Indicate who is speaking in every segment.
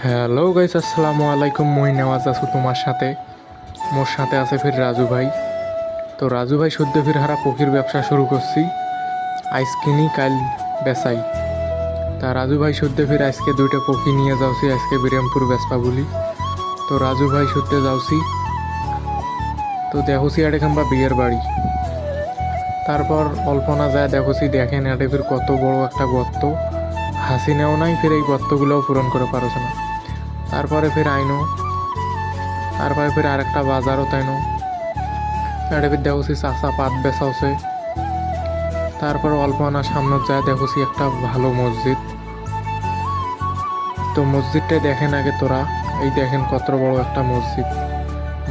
Speaker 1: Hello guys, আসসালামু আলাইকুম। মুই নেওয়াজ আছো তোমার সাথে। মোর সাথে আছে ফির রাজু ভাই। তো রাজু ভাই সদ্য ফির হারা পক্ষীর ব্যবসা শুরু করছি। আইস কিনি কাল বেচাই। তা রাজু ভাই সদ্য ফির আজকে দুইটা পক্ষী নিয়ে যাওছি আজকে বিরামপুর বেসপা বলি। তো রাজু ভাই সদ্য যাওছি, তো দেখছি আড়ে খাম্বা বিয়ের বাড়ি। তারপর অল্পনা যায় দেখছি, দেখেন আড়ে ফির কত বড় একটা গর্ত। হাসিনাও নাই, ফির এই গর্তগুলোও পূরণ করে পারছে না। তারপরে ফির আইনো, তারপরে ফির আরেকটা বাজারও তাইনো এটা ফির দেখছি চাষা পাত বেচাওছে। তারপর অল্প আনা সামনে যায় দেখছি একটা ভালো মসজিদ। তো মসজিদটা দেখেন আগে তোরা, এই দেখেন কত বড় একটা মসজিদ।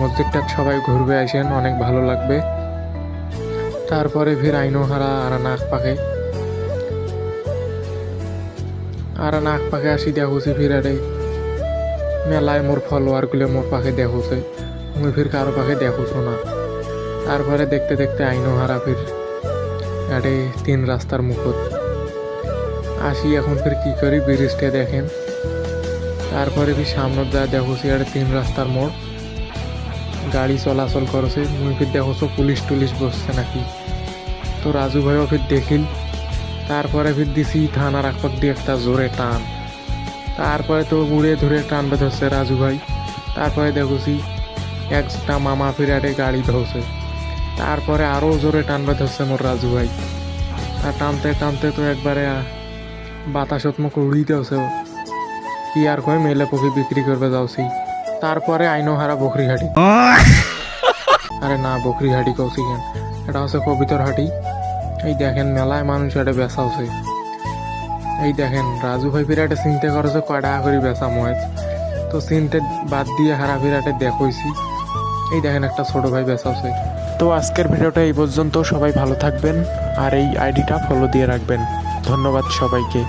Speaker 1: মসজিদটা সবাই ঘুরবে আসেন, অনেক ভালো লাগবে। তারপরে ফির আইনো হারা আর নাক পাখে আসি দেখছি ফির আরে মেলায় মোর ফলোয়ারগুলো মোর পাখে দেখছে, মুই ফির কারো পাখে দেখছো না। তারপরে দেখতে দেখতে আইনো হারা ফির আরে তিন রাস্তার মুখত আসি। এখন ফির কি করি, ব্রিজটা দেখেন। তারপরে ফির সামনে যা দেখছি আরে তিন রাস্তার মোড়, গাড়ি চলাচল করছে। মুই ফির দেখছো পুলিশ টুলিশ বসছে নাকি। তো রাজু ভাইও ফির দেখিল। তারপরে ফির দিছি থানার আকপাক দিয়ে একটা জোরে টান। তারপরে তো উড়ে ধরে টানবে ধরছে রাজু ভাই। তারপরে দেখছি একটা মামা ফির আরে গাড়ি ধরছে। তারপরে আরও জোরে টানবে ধরছে মোর রাজু ভাই। আর টানতে টানতে তো একবারে বাতাসত মুখ উড়িয়ে দেওছে। কি আর কয়, মেলে পক্ষে বিক্রি করবে যাওছি। তারপরে আইনো হারা বকরিঘাটি। আরে না, বকরিঘাটি কৌছি কেন, এটা হচ্ছে কবিতর হাটি। এই দেখেন মেলায় মানুষ এটা বেচাওছে। এই দেখেন রাজু ভাই বিরাটে চিনতে করেছে কয় টাকা করে বেচা মহেজ। তো চিনতে বাদ দিয়ে হারা বিরাটে দেখইছি। এই দেখেন একটা ছোট ভাই বেচাওছে। তো আজকের ভিডিওটা এই পর্যন্ত। সবাই ভালো থাকবেন আর এই আইডিটা ফলো দিয়ে রাখবেন। ধন্যবাদ সবাইকে।